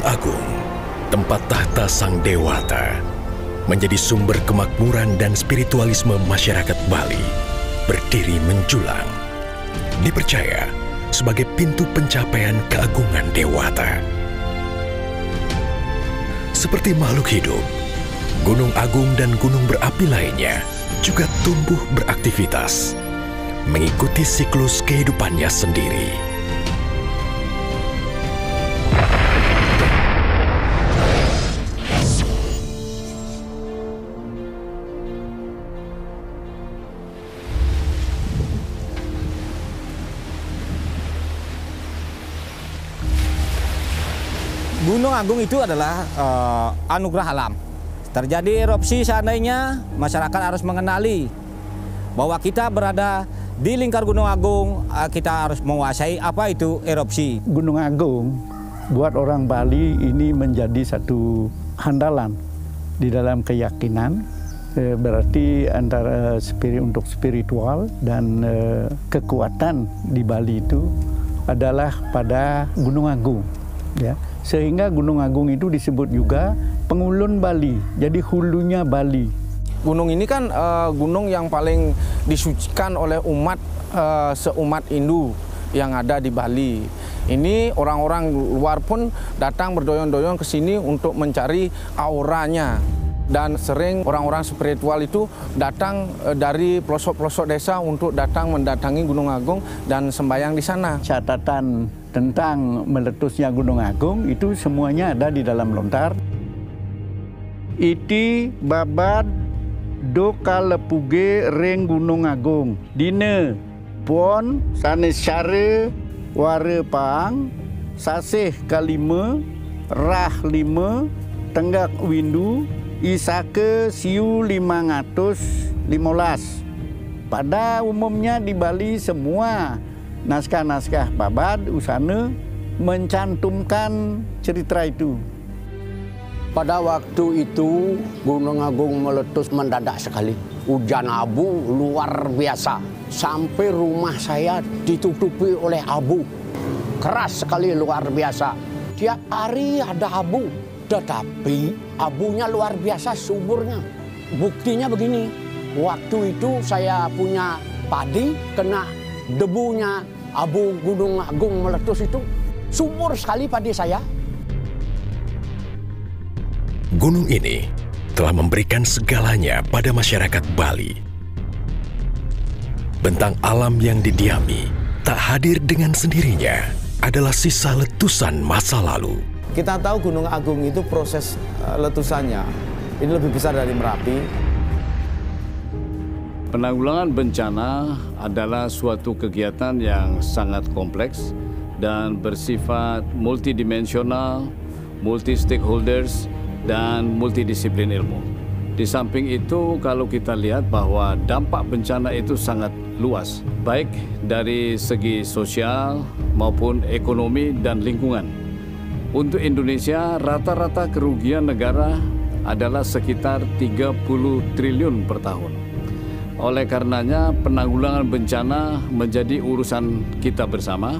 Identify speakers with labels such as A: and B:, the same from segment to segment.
A: Agung, tempat tahta Sang Dewata, menjadi sumber kemakmuran dan spiritualisme masyarakat Bali, berdiri menjulang. Dipercaya sebagai pintu pencapaian keagungan Dewata. Seperti makhluk hidup, Gunung Agung dan gunung berapi lainnya juga tumbuh beraktivitas, mengikuti siklus kehidupannya sendiri.
B: Gunung Agung itu adalah anugerah alam. Terjadi erupsi seandainya, masyarakat harus mengenali bahwa kita berada di lingkar Gunung Agung, kita harus menguasai apa itu erupsi.
C: Gunung Agung buat orang Bali ini menjadi satu handalan di dalam keyakinan. Berarti antara untuk spiritual dan kekuatan di Bali itu adalah pada Gunung Agung, ya. Sehingga Gunung Agung itu disebut juga pengulun Bali, jadi hulunya Bali.
D: Gunung ini kan gunung yang paling disucikan oleh umat seumat Hindu yang ada di Bali. Ini orang-orang luar pun datang berdoyong-doyong ke sini untuk mencari auranya. Dan sering orang-orang spiritual itu datang dari pelosok-pelosok desa untuk datang mendatangi Gunung Agung dan sembahyang di sana.
C: Catatan tentang meletusnya Gunung Agung itu semuanya ada di dalam lontar. Iti babad do kalepuge reng Gunung Agung. Dine pon sanes syare ware pang saseh kalime rah lime tenggak windu Isake Siu 515. Pada umumnya di Bali semua naskah-naskah babad usana mencantumkan cerita itu.
E: Pada waktu itu Gunung Agung meletus mendadak sekali. Hujan abu luar biasa. Sampai rumah saya ditutupi oleh abu. Keras sekali, luar biasa. Tiap hari ada abu. Tetapi abunya luar biasa suburnya. Buktinya begini, waktu itu saya punya padi kena debunya abu Gunung Agung meletus itu. Subur sekali padi saya.
A: Gunung ini telah memberikan segalanya pada masyarakat Bali. Bentang alam yang didiami tak hadir dengan sendirinya adalah sisa letusan masa lalu.
D: Kita tahu Gunung Agung itu proses letusannya ini lebih besar dari Merapi.
F: Penanggulangan bencana adalah suatu kegiatan yang sangat kompleks dan bersifat multidimensional, multi-stakeholders, dan multidisiplin ilmu. Di samping itu, kalau kita lihat bahwa dampak bencana itu sangat luas, baik dari segi sosial maupun ekonomi dan lingkungan. Untuk Indonesia, rata-rata kerugian negara adalah sekitar 30 triliun per tahun. Oleh karenanya, penanggulangan bencana menjadi urusan kita bersama.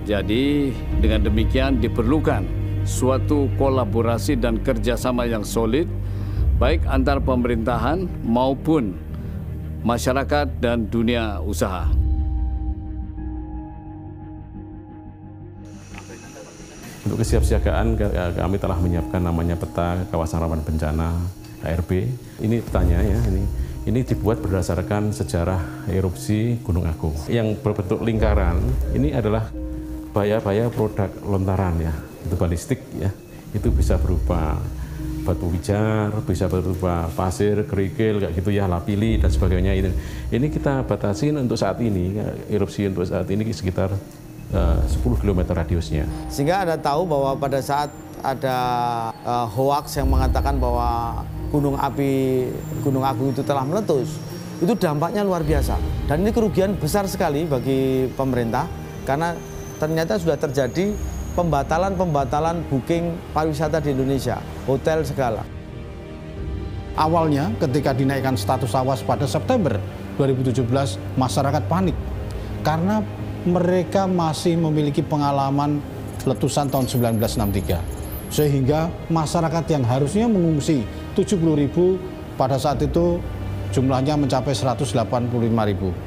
F: Jadi, dengan demikian diperlukan suatu kolaborasi dan kerjasama yang solid, baik antar pemerintahan maupun masyarakat dan dunia usaha.
G: Untuk kesiapsiagaan kami telah menyiapkan namanya peta kawasan rawan bencana KRB. Ini petanya ya, ini dibuat berdasarkan sejarah erupsi Gunung Agung. Yang berbentuk lingkaran ini adalah bahaya-bahaya produk lontaran ya, itu balistik ya. Itu bisa berupa batu wijar, bisa berupa pasir, kerikil kayak gitu ya, lapili dan sebagainya. Ini kita batasi untuk saat ini, erupsi untuk saat ini sekitar 10 km radiusnya.
D: Sehingga Anda tahu bahwa pada saat ada hoaks yang mengatakan bahwa gunung agung itu telah meletus, itu dampaknya luar biasa. Dan ini kerugian besar sekali bagi pemerintah karena ternyata sudah terjadi pembatalan booking pariwisata di Indonesia, hotel segala.
H: Awalnya ketika dinaikkan status awas pada September 2017, masyarakat panik karena mereka masih memiliki pengalaman letusan tahun 1963. Sehingga masyarakat yang harusnya mengungsi 70.000 pada saat itu jumlahnya mencapai 185.000.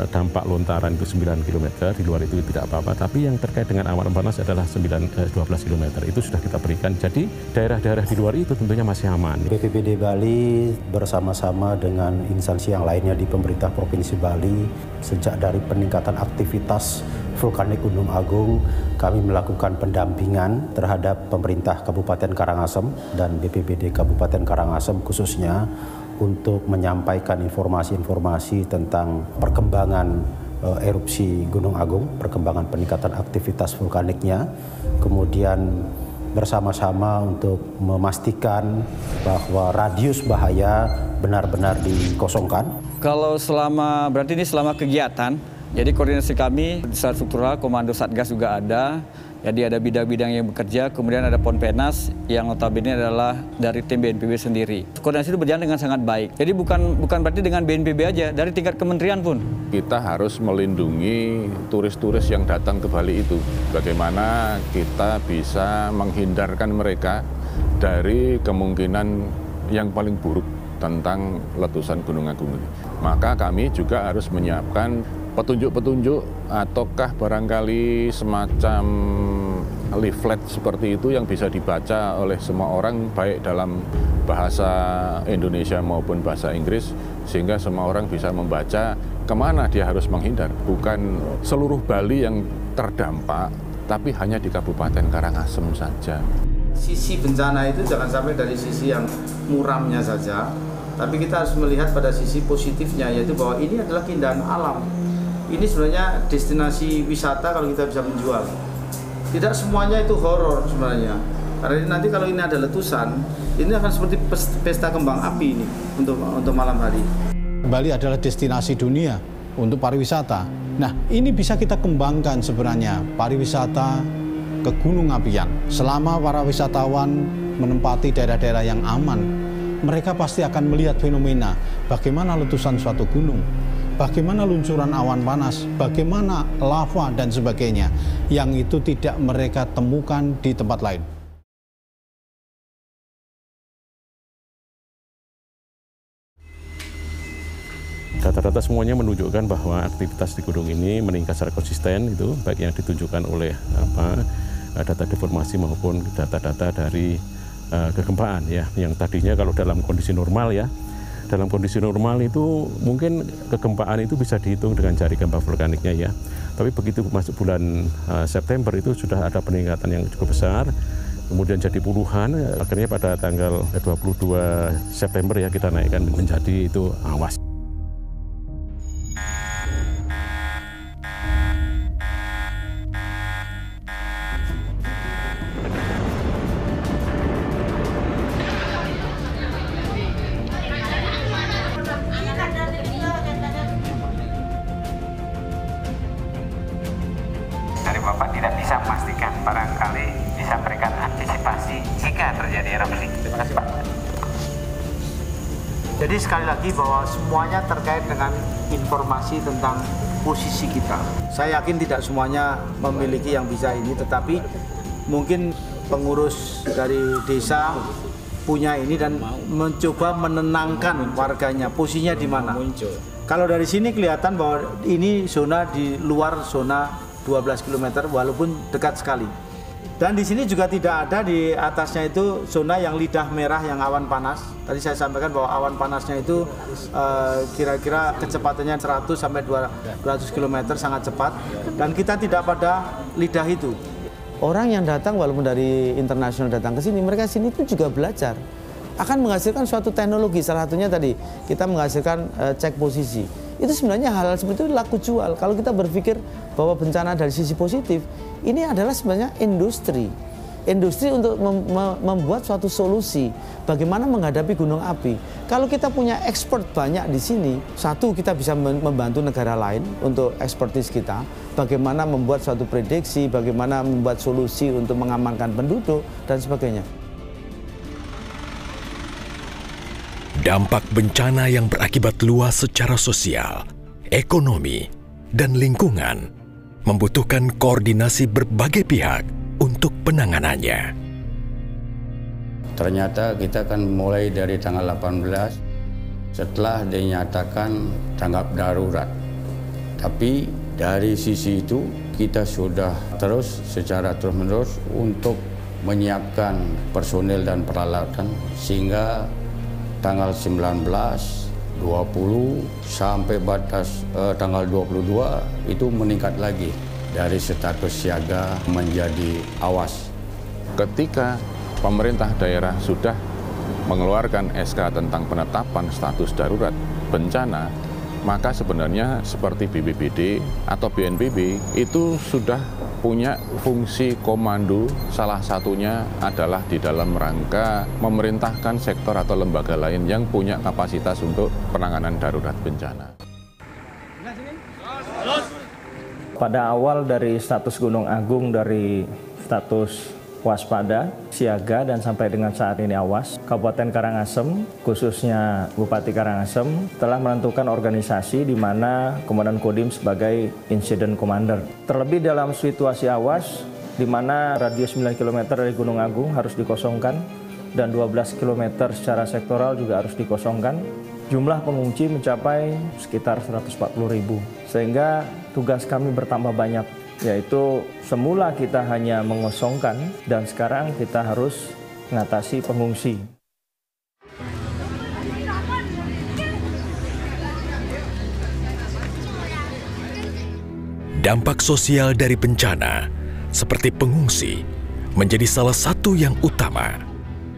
G: Dampak lontaran itu 9 km, di luar itu tidak apa-apa, tapi yang terkait dengan awan panas adalah 12 km, itu sudah kita berikan. Jadi daerah-daerah di luar itu tentunya masih aman.
I: BPBD Bali bersama-sama dengan instansi yang lainnya di pemerintah Provinsi Bali, sejak dari peningkatan aktivitas vulkanik Gunung Agung, kami melakukan pendampingan terhadap pemerintah Kabupaten Karangasem dan BPBD Kabupaten Karangasem khususnya untuk menyampaikan informasi-informasi tentang perkembangan erupsi Gunung Agung, perkembangan peningkatan aktivitas vulkaniknya, kemudian bersama-sama untuk memastikan bahwa radius bahaya benar-benar dikosongkan.
J: Kalau berarti ini selama kegiatan, jadi koordinasi kami, secara struktural, Komando Satgas juga ada. Jadi ada bidang-bidang yang bekerja, kemudian ada Ponpenas yang notabene adalah dari tim BNPB sendiri. Koordinasi itu berjalan dengan sangat baik. Jadi bukan berarti dengan BNPB aja, dari tingkat kementerian pun.
K: Kita harus melindungi turis-turis yang datang ke Bali itu. Bagaimana kita bisa menghindarkan mereka dari kemungkinan yang paling buruk tentang letusan Gunung Agung ini. Maka kami juga harus menyiapkan petunjuk-petunjuk ataukah barangkali semacam leaflet seperti itu yang bisa dibaca oleh semua orang baik dalam bahasa Indonesia maupun bahasa Inggris, sehingga semua orang bisa membaca kemana dia harus menghindar. Bukan seluruh Bali yang terdampak, tapi hanya di Kabupaten Karangasem saja.
L: Sisi bencana itu jangan sampai dari sisi yang muramnya saja, tapi kita harus melihat pada sisi positifnya, yaitu bahwa ini adalah keindahan alam. Ini sebenarnya destinasi wisata kalau kita bisa menjual. Tidak semuanya itu horor sebenarnya. Karena nanti kalau ini ada letusan, ini akan seperti pesta kembang api ini untuk malam hari.
H: Bali adalah destinasi dunia untuk pariwisata. Nah, ini bisa kita kembangkan sebenarnya pariwisata ke Gunung Apian. Selama para wisatawan menempati daerah-daerah yang aman, mereka pasti akan melihat fenomena bagaimana letusan suatu gunung, bagaimana luncuran awan panas, bagaimana lava dan sebagainya, yang itu tidak mereka temukan di tempat lain.
G: Data-data semuanya menunjukkan bahwa aktivitas di gunung ini meningkat secara konsisten, itu baik yang ditunjukkan oleh data deformasi maupun data-data dari kegempaan ya, yang tadinya kalau dalam kondisi normal ya. Dalam kondisi normal itu mungkin kegempaan itu bisa dihitung dengan jari gempa vulkaniknya ya. Tapi begitu masuk bulan September itu sudah ada peningkatan yang cukup besar. Kemudian jadi puluhan, akhirnya pada tanggal 22 September ya kita naikkan menjadi itu awas.
M: Bapak tidak bisa memastikan, barangkali bisa memberikan antisipasi jika terjadi erupsi. Terima kasih Pak.
L: Jadi sekali lagi bahwa semuanya terkait dengan informasi tentang posisi kita. Saya yakin tidak semuanya memiliki yang bisa ini, tetapi mungkin pengurus dari desa punya ini dan mencoba menenangkan warganya, posisinya di mana. Kalau dari sini kelihatan bahwa ini zona di luar zona 12 km walaupun dekat sekali. Dan di sini juga tidak ada di atasnya itu zona yang lidah merah yang awan panas. Tadi saya sampaikan bahwa awan panasnya itu kira-kira kecepatannya 100 sampai 200 km sangat cepat, dan kita tidak pada lidah itu.
N: Orang yang datang walaupun dari internasional datang ke sini, mereka sini pun juga belajar. Akan menghasilkan suatu teknologi, salah satunya tadi kita menghasilkan cek posisi. Itu sebenarnya hal-hal seperti itu laku jual. Kalau kita berpikir bahwa bencana dari sisi positif, ini adalah sebenarnya industri untuk membuat suatu solusi bagaimana menghadapi gunung api. Kalau kita punya expert banyak di sini, satu, kita bisa membantu negara lain untuk expertise kita, bagaimana membuat suatu prediksi, bagaimana membuat solusi untuk mengamankan penduduk dan sebagainya.
A: Dampak bencana yang berakibat luas secara sosial, ekonomi, dan lingkungan membutuhkan koordinasi berbagai pihak untuk penanganannya.
E: Ternyata kita kan mulai dari tanggal 18 setelah dinyatakan tanggap darurat. Tapi dari sisi itu kita sudah secara terus-menerus untuk menyiapkan personel dan peralatan sehingga tanggal 19, 20 sampai batas tanggal 22 itu meningkat lagi dari status siaga menjadi awas.
K: Ketika pemerintah daerah sudah mengeluarkan SK tentang penetapan status darurat bencana, maka sebenarnya seperti BPBD atau BNPB itu sudah punya fungsi komando, salah satunya adalah di dalam rangka memerintahkan sektor atau lembaga lain yang punya kapasitas untuk penanganan darurat bencana.
O: Pada awal dari status Gunung Agung dari status waspada, siaga, dan sampai dengan saat ini awas, Kabupaten Karangasem, khususnya Bupati Karangasem, telah menentukan organisasi di mana Komandan Kodim sebagai Incident Commander. Terlebih dalam situasi awas, di mana radius 9 km dari Gunung Agung harus dikosongkan, dan 12 km secara sektoral juga harus dikosongkan. Jumlah pengungsi mencapai sekitar 140.000, sehingga tugas kami bertambah banyak, yaitu semula kita hanya mengosongkan dan sekarang kita harus mengatasi pengungsi.
A: Dampak sosial dari bencana seperti pengungsi menjadi salah satu yang utama.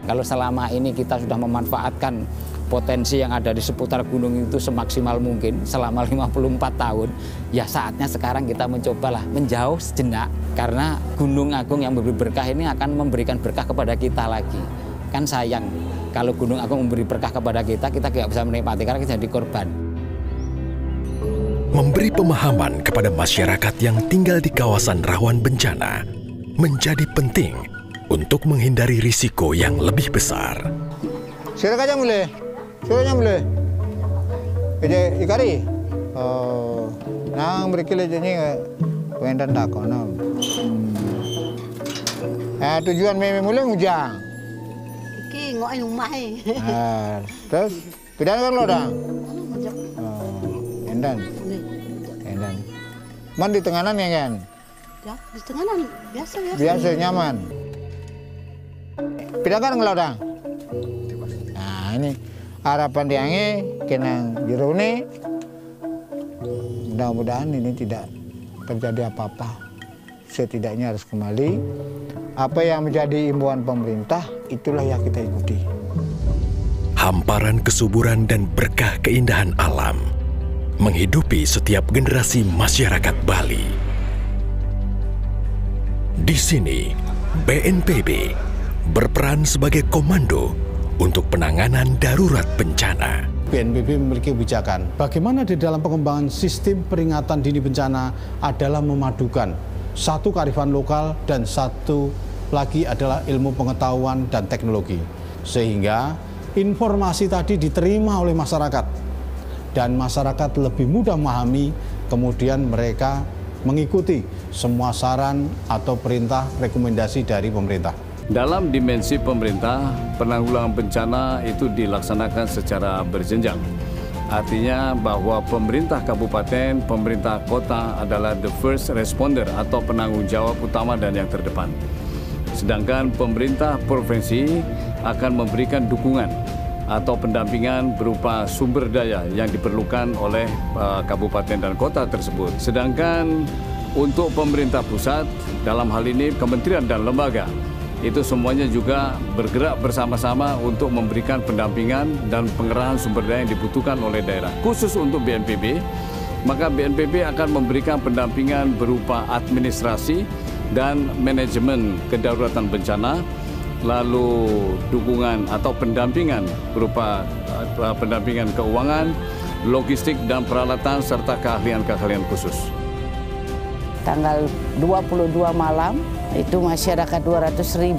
P: Kalau selama ini kita sudah memanfaatkan potensi yang ada di seputar gunung itu semaksimal mungkin selama 54 tahun, ya saatnya sekarang kita mencobalah menjauh sejenak, karena Gunung Agung yang memberi berkah ini akan memberikan berkah kepada kita lagi. Kan sayang kalau Gunung Agung memberi berkah kepada kita tidak bisa menikmati karena kita jadi korban.
A: Memberi pemahaman kepada masyarakat yang tinggal di kawasan rawan bencana menjadi penting untuk menghindari risiko yang lebih besar.
Q: Silakan aja mulai. Suruhnya boleh. Kerja ikari. Nang berkila jenis wendan tak kono. Tujuan meme mulai ngujang.
R: Iki ngoi rumah
Q: Terus pidan kan lo dah. Endan. Man di tenganan ya kan?
R: Ya, di tenganan biasa.
Q: Biasa nyaman. Pidan kan lo dah. Nah ini. Harapan diange kenang jerone, mudah-mudahan ini tidak terjadi apa-apa. Setidaknya harus kembali. Apa yang menjadi imbauan pemerintah, itulah yang kita ikuti.
A: Hamparan kesuburan dan berkah keindahan alam menghidupi setiap generasi masyarakat Bali. Di sini, BNPB berperan sebagai komando untuk penanganan darurat bencana.
H: BNPB memiliki kebijakan. Bagaimana di dalam pengembangan sistem peringatan dini bencana adalah memadukan satu kearifan lokal dan satu lagi adalah ilmu pengetahuan dan teknologi. Sehingga informasi tadi diterima oleh masyarakat dan masyarakat lebih mudah memahami, kemudian mereka mengikuti semua saran atau perintah rekomendasi dari pemerintah.
F: Dalam dimensi pemerintah, penanggulangan bencana itu dilaksanakan secara berjenjang. Artinya bahwa pemerintah kabupaten, pemerintah kota adalah the first responder atau penanggung jawab utama dan yang terdepan. Sedangkan pemerintah provinsi akan memberikan dukungan atau pendampingan berupa sumber daya yang diperlukan oleh kabupaten dan kota tersebut. Sedangkan untuk pemerintah pusat, dalam hal ini kementerian dan lembaga, itu semuanya juga bergerak bersama-sama untuk memberikan pendampingan dan pengerahan sumber daya yang dibutuhkan oleh daerah. Khusus untuk BNPB, maka BNPB akan memberikan pendampingan berupa administrasi dan manajemen kedaruratan bencana, lalu dukungan atau pendampingan berupa pendampingan keuangan, logistik dan peralatan, serta keahlian-keahlian khusus.
S: Tanggal 22 malam, itu masyarakat 200.000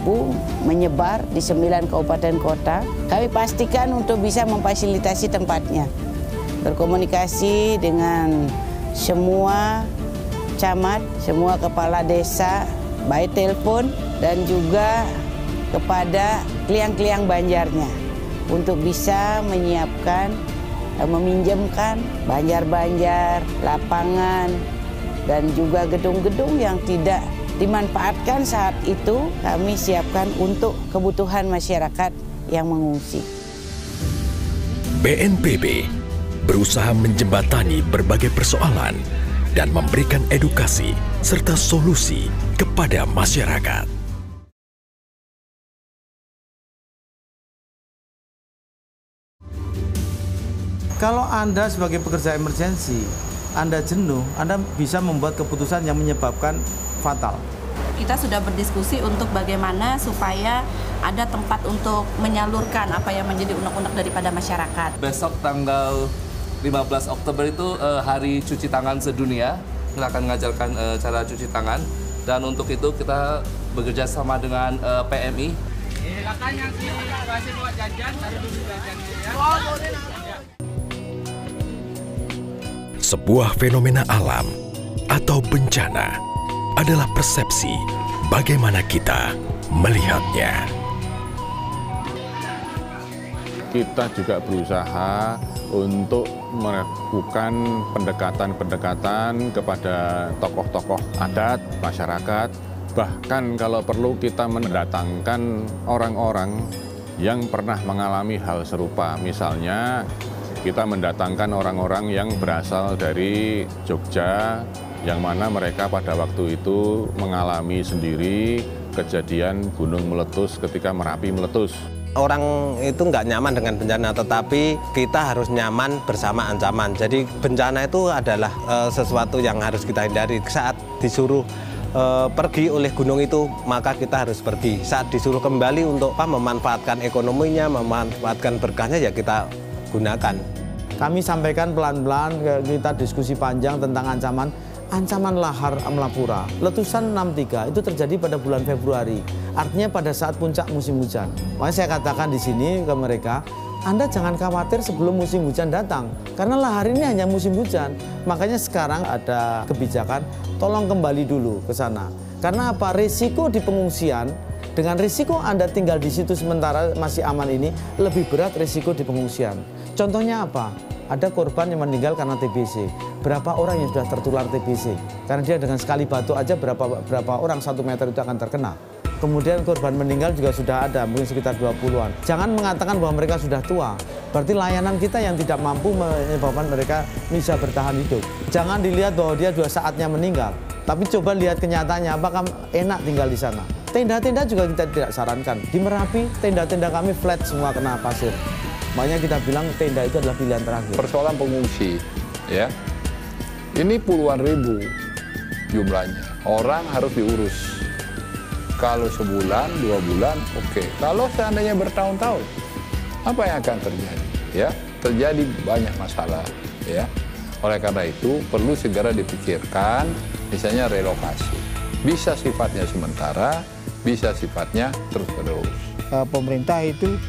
S: menyebar di 9 kabupaten kota. Kami pastikan untuk bisa memfasilitasi tempatnya. Berkomunikasi dengan semua camat, semua kepala desa, by telepon, dan juga kepada kliang-kliang banjarnya untuk bisa menyiapkan, meminjamkan banjar-banjar, lapangan, dan juga gedung-gedung yang tidak dimanfaatkan saat itu kami siapkan untuk kebutuhan masyarakat yang mengungsi.
A: BNPB berusaha menjembatani berbagai persoalan dan memberikan edukasi serta solusi kepada masyarakat.
N: Kalau Anda sebagai pekerja emergensi, Anda jenuh, Anda bisa membuat keputusan yang menyebabkan fatal.
T: Kita sudah berdiskusi untuk bagaimana supaya ada tempat untuk menyalurkan apa yang menjadi unek-unek daripada masyarakat.
U: Besok tanggal 15 Oktober itu hari cuci tangan sedunia. Kita akan mengajarkan cara cuci tangan. Dan untuk itu kita bekerja sama dengan PMI.
V: Silakan yang masih buat jajan, taruh dulu jajannya ya.
A: Sebuah fenomena alam atau bencana adalah persepsi bagaimana kita melihatnya.
K: Kita juga berusaha untuk melakukan pendekatan-pendekatan kepada tokoh-tokoh adat, masyarakat. Bahkan kalau perlu kita mendatangkan orang-orang yang pernah mengalami hal serupa. Misalnya kita mendatangkan orang-orang yang berasal dari Jogja, yang mana mereka pada waktu itu mengalami sendiri kejadian gunung meletus ketika Merapi meletus.
W: Orang itu nggak nyaman dengan bencana, tetapi kita harus nyaman bersama ancaman. Jadi bencana itu adalah sesuatu yang harus kita hindari. Saat disuruh pergi oleh gunung itu, maka kita harus pergi. Saat disuruh kembali untuk memanfaatkan ekonominya, memanfaatkan berkahnya, ya kita gunakan.
N: Kami sampaikan pelan-pelan, kita diskusi panjang tentang ancaman lahar Amlapura. Letusan 63 itu terjadi pada bulan Februari, artinya pada saat puncak musim hujan. Makanya saya katakan di sini ke mereka, Anda jangan khawatir sebelum musim hujan datang, karena lahar ini hanya musim hujan. Makanya sekarang ada kebijakan, tolong kembali dulu ke sana. Karena apa? Risiko di pengungsian dengan risiko Anda tinggal di situ sementara masih aman ini lebih berat risiko di pengungsian. Contohnya apa? Ada korban yang meninggal karena TBC. Berapa orang yang sudah tertular TBC? Karena dia dengan sekali batuk aja berapa orang 1 meter itu akan terkena. Kemudian korban meninggal juga sudah ada, mungkin sekitar 20-an. Jangan mengatakan bahwa mereka sudah tua. Berarti layanan kita yang tidak mampu menyebabkan mereka bisa bertahan hidup. Jangan dilihat bahwa dia sudah saatnya meninggal. Tapi coba lihat kenyataannya, apakah enak tinggal di sana. Tenda-tenda juga kita tidak sarankan. Di Merapi, tenda-tenda kami flat semua kena pasir. Makanya kita bilang tenda itu adalah pilihan terakhir.
X: Persoalan pengungsi, ya, ini puluhan ribu jumlahnya. Orang harus diurus. Kalau sebulan, 2 bulan, oke. Kalau seandainya bertahun-tahun, apa yang akan terjadi? Ya, terjadi banyak masalah. Ya, oleh karena itu perlu segera dipikirkan, misalnya relokasi. Bisa sifatnya sementara, bisa sifatnya terus-menerus.
Q: Pemerintah itu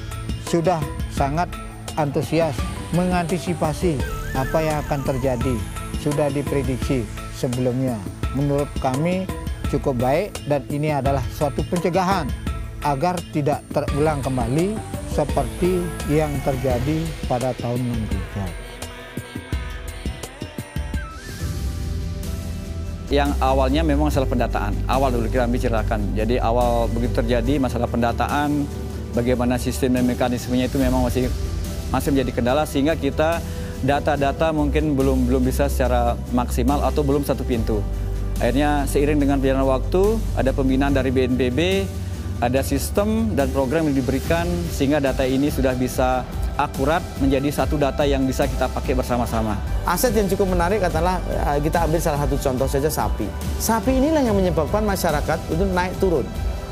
Q: sudah sangat antusias mengantisipasi apa yang akan terjadi. Sudah diprediksi sebelumnya. Menurut kami cukup baik dan ini adalah suatu pencegahan agar tidak terulang kembali seperti yang terjadi pada tahun 63.
J: Yang awalnya memang masalah pendataan. Awal dulu kita bicarakan. Jadi awal begitu terjadi masalah pendataan, bagaimana sistem dan mekanismenya itu memang masih menjadi kendala sehingga kita data-data mungkin belum bisa secara maksimal atau belum satu pintu. Akhirnya seiring dengan berjalannya waktu ada pembinaan dari BNPB, ada sistem dan program yang diberikan sehingga data ini sudah bisa akurat menjadi satu data yang bisa kita pakai bersama-sama.
N: Aset yang cukup menarik adalah kita ambil salah satu contoh saja sapi. Sapi inilah yang menyebabkan masyarakat itu naik turun.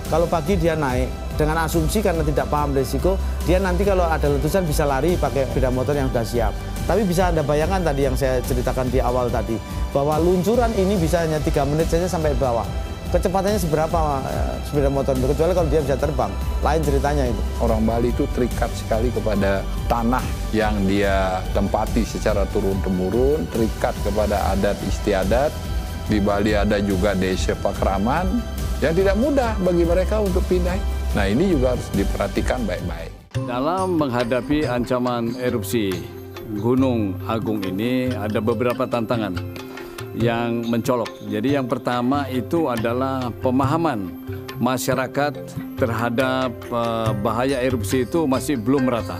N: Kalau pagi dia naik dengan asumsi karena tidak paham risiko, dia nanti kalau ada letusan bisa lari pakai sepeda motor yang sudah siap. Tapi bisa Anda bayangkan tadi yang saya ceritakan di awal tadi, bahwa luncuran ini bisa hanya 3 menit saja sampai bawah. Kecepatannya seberapa sepeda motor itu, kecuali kalau dia bisa terbang. Lain ceritanya itu.
X: Orang Bali itu terikat sekali kepada tanah yang dia tempati secara turun-temurun, terikat kepada adat istiadat. Di Bali ada juga desa Pakraman yang tidak mudah bagi mereka untuk pindah. Nah ini juga harus diperhatikan baik-baik.
F: Dalam menghadapi ancaman erupsi Gunung Agung ini ada beberapa tantangan yang mencolok. Jadi yang pertama itu adalah pemahaman masyarakat terhadap bahaya erupsi itu masih belum merata.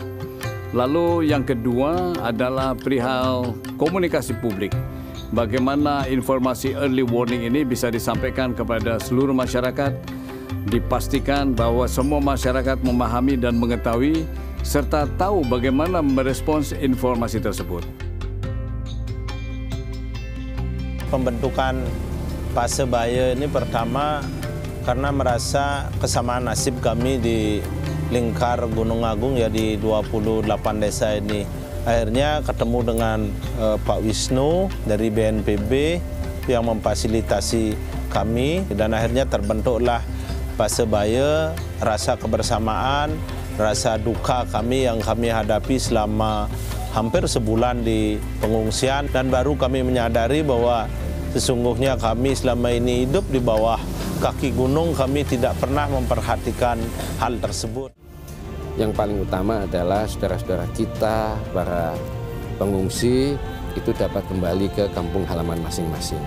F: Lalu yang kedua adalah perihal komunikasi publik. Bagaimana informasi early warning ini bisa disampaikan kepada seluruh masyarakat, dipastikan bahwa semua masyarakat memahami dan mengetahui serta tahu bagaimana merespons informasi tersebut.
W: Pembentukan Pasebaya ini pertama karena merasa kesamaan nasib kami di lingkar Gunung Agung ya di 28 desa ini. Akhirnya ketemu dengan Pak Wisnu dari BNPB yang memfasilitasi kami dan akhirnya terbentuklah Pasebaya, rasa kebersamaan, rasa duka kami yang kami hadapi selama hampir sebulan di pengungsian dan baru kami menyadari bahwa sesungguhnya kami selama ini hidup di bawah kaki gunung, kami tidak pernah memperhatikan hal tersebut.
B: Yang paling utama adalah saudara-saudara kita, para pengungsi itu dapat kembali ke kampung halaman masing-masing.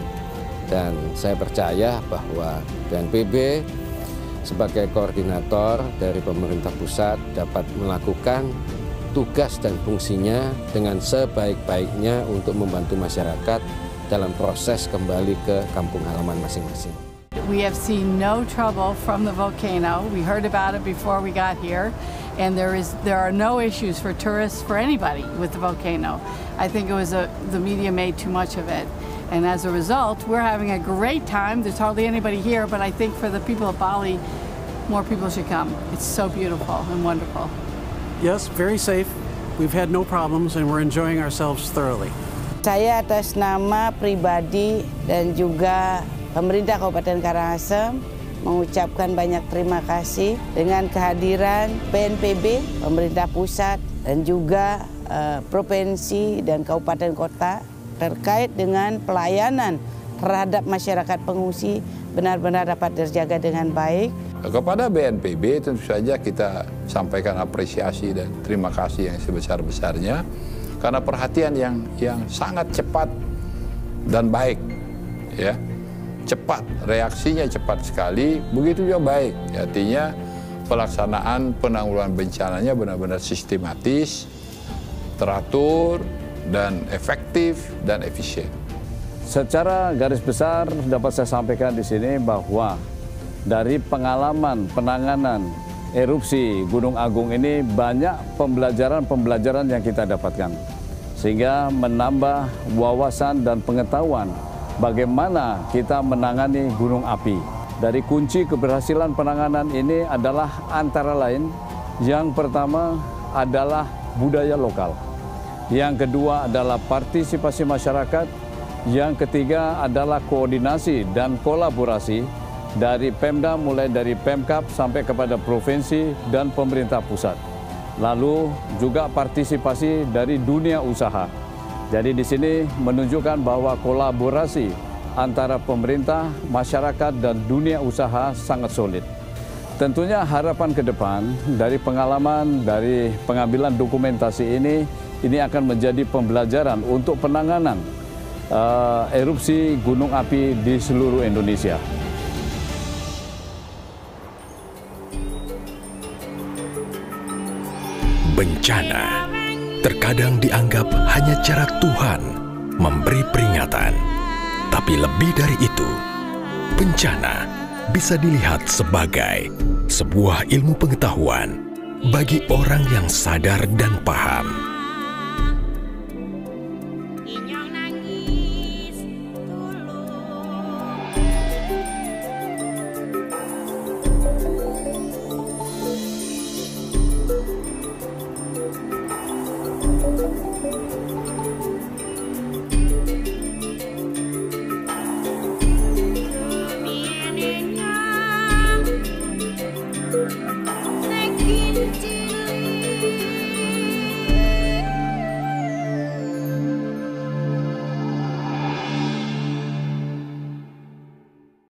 B: Dan saya percaya bahwa BNPB sebagai koordinator dari pemerintah pusat dapat melakukan tugas dan fungsinya dengan sebaik-baiknya untuk membantu masyarakat dalam proses kembali ke kampung halaman masing-masing.
C: We have seen no trouble from the volcano. We heard about it before we got here, and there are no issues for tourists, for anybody with the volcano. I think it was the media made too much of it, and as a result, we're having a great time. There's hardly anybody here, but I think for the people of Bali, more people should come. It's so beautiful and wonderful.
D: Yes, very safe. We've had no problems, and we're enjoying ourselves thoroughly.
S: Saya atas nama pribadi dan juga pemerintah Kabupaten Karangasem mengucapkan banyak terima kasih dengan kehadiran BNPB, pemerintah pusat dan juga provinsi dan kabupaten kota terkait dengan pelayanan terhadap masyarakat pengungsi benar-benar dapat terjaga dengan baik.
X: Kepada BNPB tentu saja kita sampaikan apresiasi dan terima kasih yang sebesar-besarnya karena perhatian yang sangat cepat dan baik, ya. Cepat, reaksinya cepat sekali, begitu juga baik. Artinya pelaksanaan penanggulangan bencananya benar-benar sistematis, teratur, dan efektif dan efisien.
F: Secara garis besar dapat saya sampaikan di sini bahwa dari pengalaman penanganan erupsi Gunung Agung ini banyak pembelajaran yang kita dapatkan. Sehingga menambah wawasan dan pengetahuan bagaimana kita menangani gunung api. Dari kunci keberhasilan penanganan ini adalah antara lain, yang pertama adalah budaya lokal. Yang kedua adalah partisipasi masyarakat. Yang ketiga adalah koordinasi dan kolaborasi dari Pemda, mulai dari Pemkab sampai kepada provinsi dan pemerintah pusat. Lalu juga partisipasi dari dunia usaha. Jadi di sini menunjukkan bahwa kolaborasi antara pemerintah, masyarakat, dan dunia usaha sangat solid. Tentunya harapan ke depan dari pengalaman, dari pengambilan dokumentasi ini akan menjadi pembelajaran untuk penanganan erupsi gunung api di seluruh Indonesia.
A: Bencana terkadang dianggap hanya cara Tuhan memberi peringatan. Tapi lebih dari itu, bencana bisa dilihat sebagai sebuah ilmu pengetahuan bagi orang yang sadar dan paham.